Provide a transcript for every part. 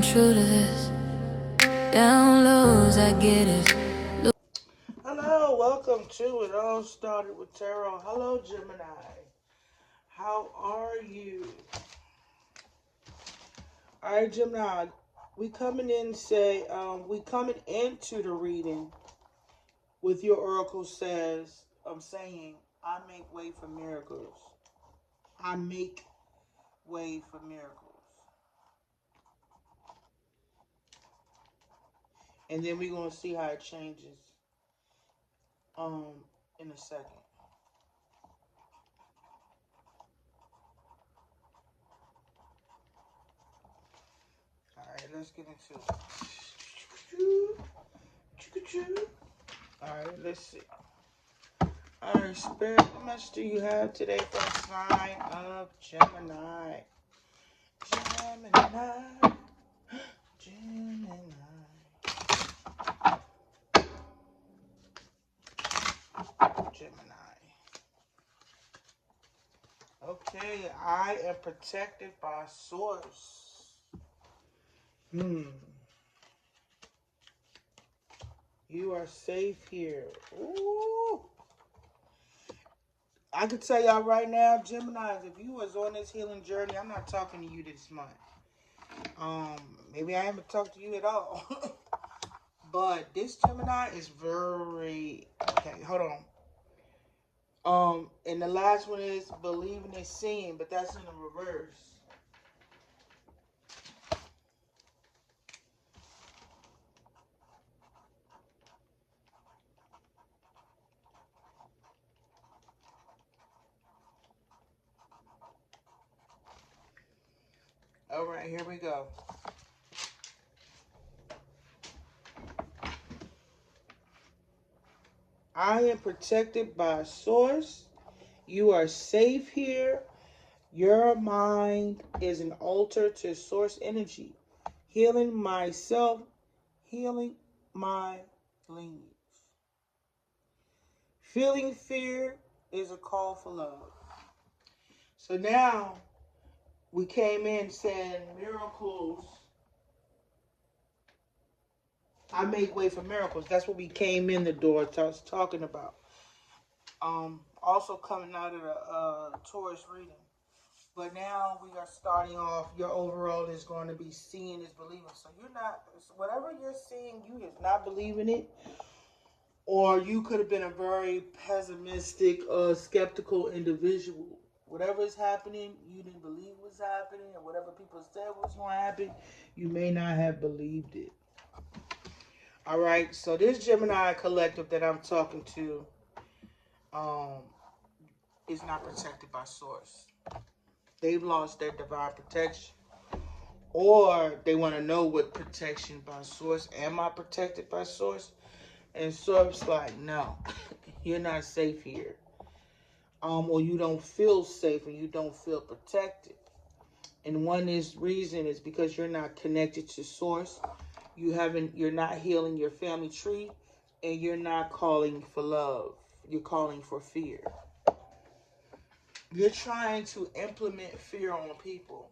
I'm true to this. Down lows, I get it. Hello, welcome to It All Started with Tarot. Hello, Gemini. How are you? All right, Gemini. We coming into the reading with your oracle says, I'm saying, I make way for miracles. I make way for miracles. And then we're gonna see how it changes in a second. Alright, let's get into it. Alright, let's see. Alright, Spirit, how much do you have today for the sign of Gemini? Gemini. Okay, I am protected by source. You are safe here. Ooh. I can tell y'all right now, Geminis, if you was on this healing journey, I'm not talking to you this month. Maybe I haven't talked to you at all. But this Gemini is very... Okay, hold on. And the last one is believing and seeing, but that's in the reverse. All right, here we go. I am protected by source. You are safe here. Your mind is an altar to source energy. Healing myself, healing my lineage. Feeling fear is a call for love. So now we came in saying miracles. I make way for miracles. That's what we came in the door talking about. Also coming out of the Taurus reading. But now we are starting off, your overall is going to be seeing is believing. So you're not, whatever you're seeing, you is not believing it. Or you could have been a very pessimistic, skeptical individual. Whatever is happening, you didn't believe was happening. And whatever people said was going to happen, you may not have believed it. All right, so this Gemini collective that I'm talking to is not protected by source. They've lost their divine protection. Or they want to know what protection by source. Am I protected by source? And source like, no, you're not safe here. Or you don't feel safe and you don't feel protected. And one reason is because you're not connected to source. You're not healing your family tree, and you're not calling for love. You're calling for fear. You're trying to implement fear on people.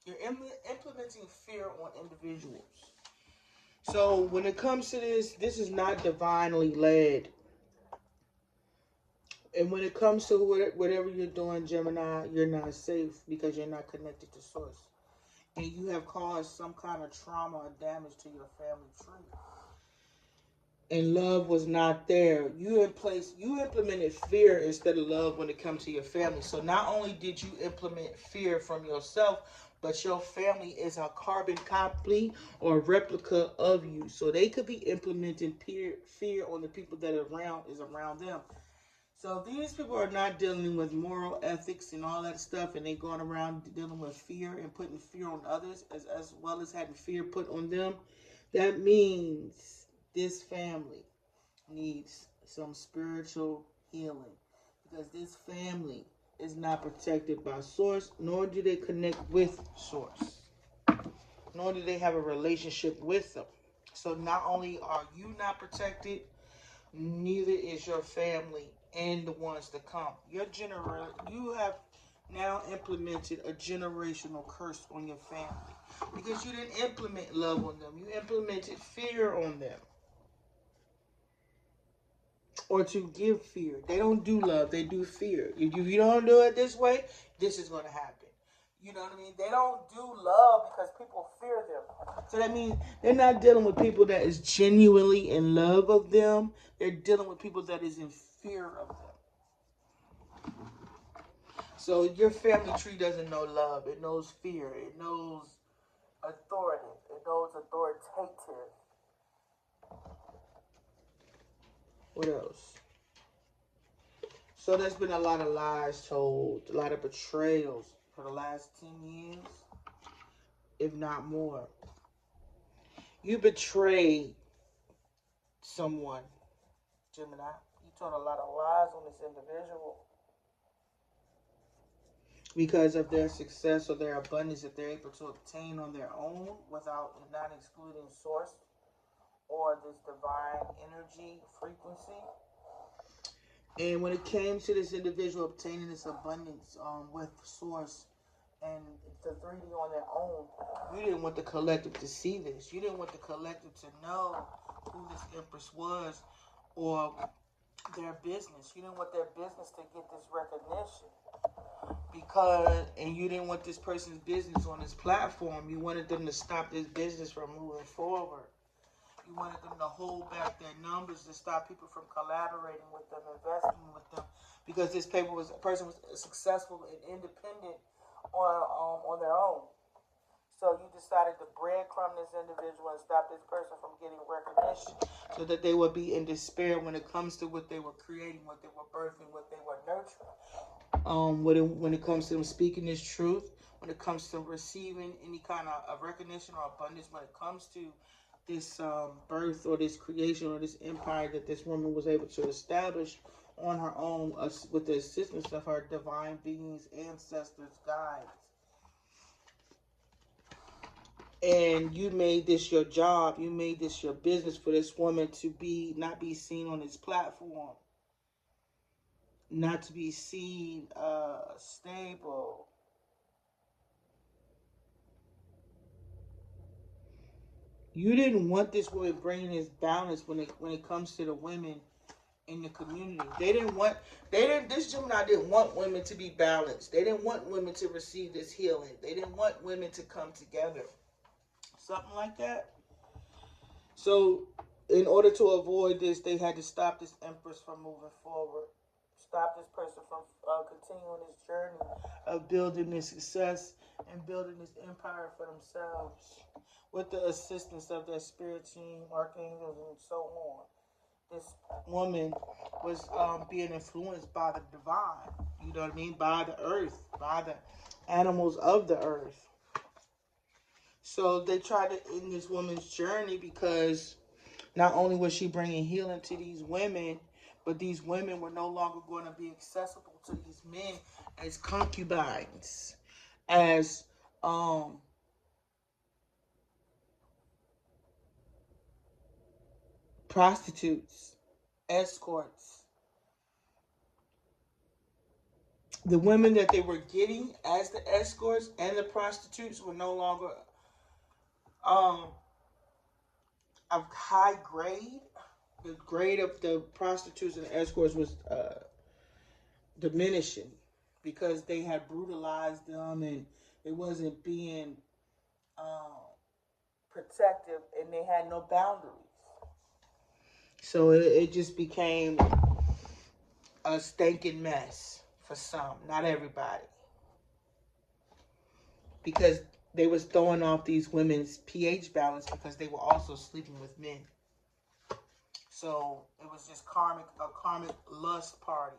You're implementing fear on individuals. So when it comes to this is not divinely led. And when it comes to whatever you're doing, Gemini, you're not safe because you're not connected to source. And you have caused some kind of trauma or damage to your family tree. And love was not there. You implemented fear instead of love when it comes to your family. So not only did you implement fear from yourself, but your family is a carbon copy or replica of you. So they could be implementing fear on the people that is around them. So these people are not dealing with moral ethics and all that stuff, and they going around dealing with fear and putting fear on others as well as having fear put on them. That means this family needs some spiritual healing because this family is not protected by source, nor do they connect with source, nor do they have a relationship with them. So not only are you not protected, neither is your family and the ones to come. You have now implemented a generational curse on your family. Because you didn't implement love on them. You implemented fear on them. Or to give fear. They don't do love, they do fear. If you don't do it this way, this is going to happen. You know what I mean? They don't do love because people fear them. So that means they're not dealing with people that is genuinely in love of them. They're dealing with people that is in fear of them. So your family tree doesn't know love. It knows fear. It knows authority. It knows authoritative. What else? So there's been a lot of lies told, a lot of betrayals for the last 10 years, if not more. You betrayed someone, Gemini. You told a lot of lies on this individual because of their success or their abundance that they're able to obtain on their own without not excluding source or this divine energy frequency. And when it came to this individual obtaining this abundance with source and the 3D on their own, you didn't want the collective to see this. You didn't want the collective to know who this empress was or their business. You didn't want their business to get this recognition. And you didn't want this person's business on this platform. You wanted them to stop this business from moving forward. You wanted them to hold back their numbers to stop people from collaborating with them, investing with them, because this person was successful and independent on their own. So you decided to breadcrumb this individual and stop this person from getting recognition, so that they would be in despair when it comes to what they were creating, what they were birthing, what they were nurturing. When it comes to them speaking this truth, when it comes to receiving any kind of recognition or abundance, when it comes to this birth or this creation or this empire that this woman was able to establish on her own with the assistance of her divine beings, ancestors, guides. And you made this your job. You made this your business for this woman to not be seen on this platform. Not to be seen stable. You didn't want this woman bringing this balance when it comes to the women in the community. This Gemini didn't want women to be balanced. They didn't want women to receive this healing. They didn't want women to come together. Something like that. So in order to avoid this, they had to stop this empress from moving forward. Stop this person from continuing this journey of building this success and building this empire for themselves with the assistance of their spirit team, archangels, and so on. This woman was being influenced by the divine, you know what I mean, by the earth, by the animals of the earth. So they tried to end this woman's journey because not only was she bringing healing to these women, but these women were no longer going to be accessible to these men as concubines, as prostitutes, escorts. The women that they were getting as the escorts and the prostitutes were no longer of high grade. The grade of the prostitutes and escorts was diminishing because they had brutalized them and it wasn't being protective and they had no boundaries. So it just became a stinking mess for some, not everybody. Because they was throwing off these women's pH balance because they were also sleeping with men. So it was just a karmic lust party.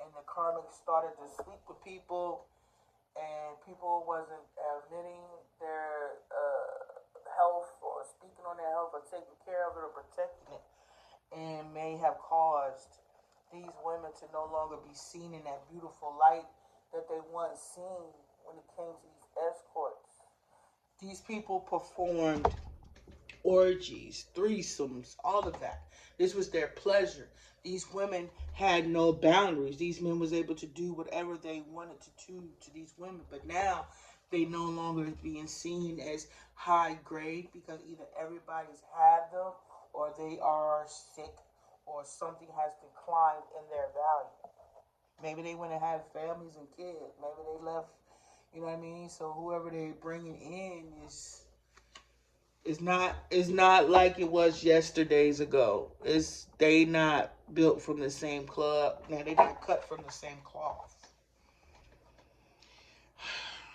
And the karmic started to sleep with people and people wasn't admitting their health or speaking on their health or taking care of it or protecting it, and may have caused these women to no longer be seen in that beautiful light that they once seen when it came to these escorts. These people performed orgies, threesomes, all of that. This was their pleasure. These women had no boundaries. These men was able to do whatever they wanted to do to these women. But now they no longer being seen as high grade because either everybody's had them or they are sick or something has declined in their value. Maybe they went and had families and kids. Maybe they left, you know what I mean? So whoever they're bringing in is not like it was yesterdays ago. They not built from the same club. Now they not cut from the same cloth.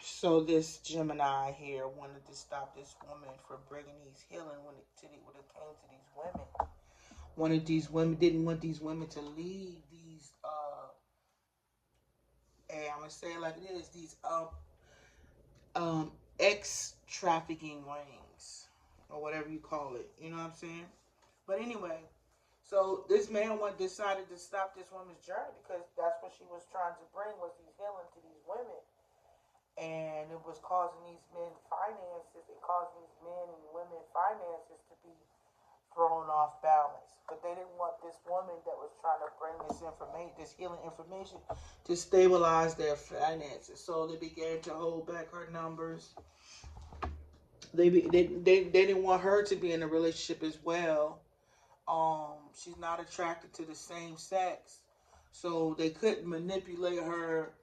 So this Gemini here wanted to stop this woman from bringing these healing when it came to these women. Didn't want these women to leave these and I'm gonna say it like it is, these ex trafficking rings or whatever you call it. You know what I'm saying? But anyway, so this man decided to stop this woman's journey because that's what she was trying to bring was these healing to these women. And it was causing these men finances, it caused these men and women finances to be thrown off balance. But they didn't want this woman that was trying to bring this healing information to stabilize their finances. So they began to hold back her numbers. They didn't want her to be in a relationship as well. She's not attracted to the same sex. So they couldn't manipulate her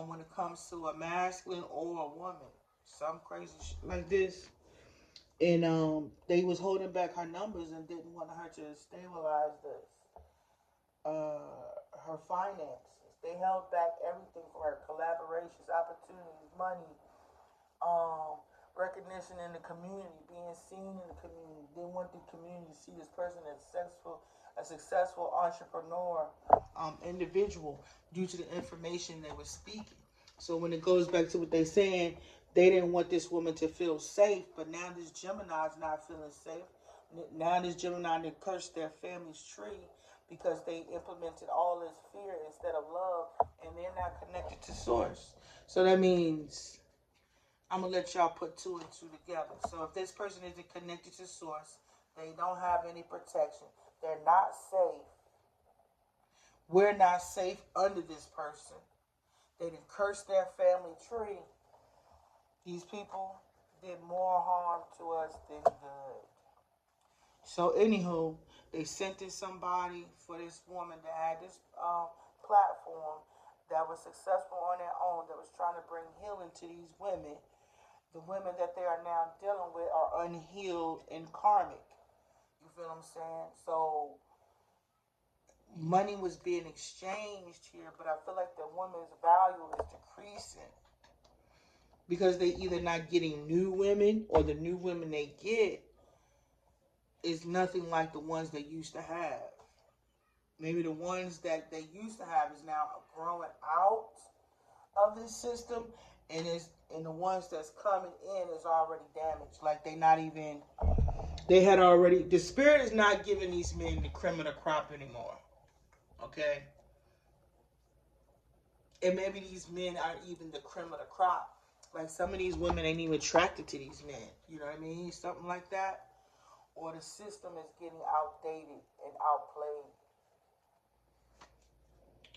when it comes to a masculine or a woman. Some crazy shit like this. And they was holding back her numbers and didn't want her to stabilize her finances. They held back everything for her: collaborations, opportunities, money, recognition in the community, being seen in the community. They want the community to see this person as a successful entrepreneur, individual, due to the information they were speaking. So when it goes back to what they're saying, they didn't want this woman to feel safe, but now this Gemini is not feeling safe. Now this Gemini they cursed their family's tree because they implemented all this fear instead of love, and they're not connected to source. So that means I'm going to let y'all put two and two together. So if this person isn't connected to source, they don't have any protection. They're not safe. We're not safe under this person. They didn't curse their family tree. These people did more harm to us than good. So anywho, they sent in somebody for this woman that had this platform that was successful on their own, that was trying to bring healing to these women. The women that they are now dealing with are unhealed and karmic. You feel what I'm saying? So money was being exchanged here, but I feel like the woman's value is decreasing because they either not getting new women, or the new women they get is nothing like the ones they used to have. Maybe the ones that they used to have is now growing out of this system, and the ones that's coming in is already damaged. Like the spirit is not giving these men the cream of the crop anymore. Okay? And maybe these men aren't even the cream of the crop. Like some of these women ain't even attracted to these men. You know what I mean? Something like that. Or the system is getting outdated and outplayed.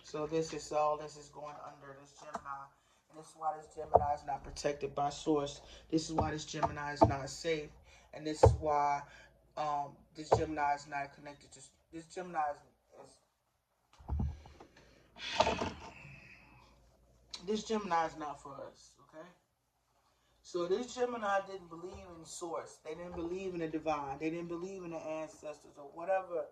So this is going under this Gemini. And this is why this Gemini is not protected by source. This is why this Gemini is not safe. And this is why this Gemini is not connected to... This Gemini This Gemini is not for us, okay? So this Gemini didn't believe in source. They didn't believe in the divine. They didn't believe in the ancestors or whatever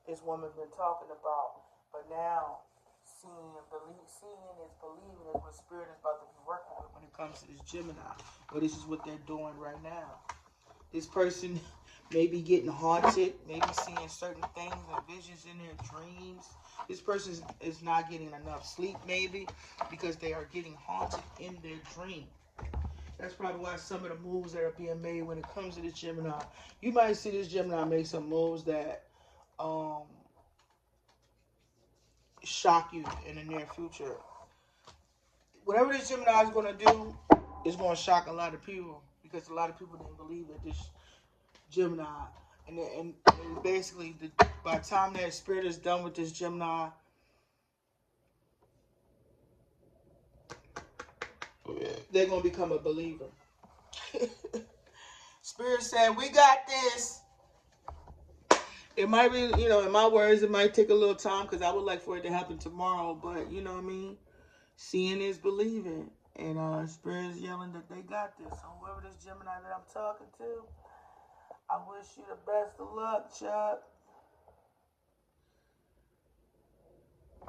this woman's been talking about. But now, seeing is believing is what spirit is about to be working with when it comes to this Gemini. Well, this is what they're doing right now. This person may be getting haunted, maybe seeing certain things and visions in their dreams. This person is not getting enough sleep, maybe, because they are getting haunted in their dream. That's probably why some of the moves that are being made when it comes to this Gemini. You might see this Gemini make some moves that shock you in the near future. Whatever this Gemini is going to do is going to shock a lot of people, because a lot of people didn't believe that Gemini. And basically, by the time that spirit is done with this Gemini, they're going to become a believer. Spirit said, we got this. It might be, in my words, it might take a little time because I would like for it to happen tomorrow. But, you know what I mean? Seeing is believing. And Spirit is yelling that they got this. So whoever this Gemini that I'm talking to, I wish you the best of luck, Chuck.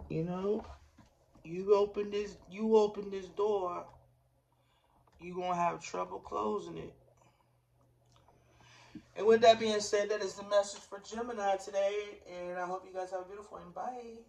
You open this door, you're going to have trouble closing it. And with that being said, that is the message for Gemini today. And I hope you guys have a beautiful one. Bye.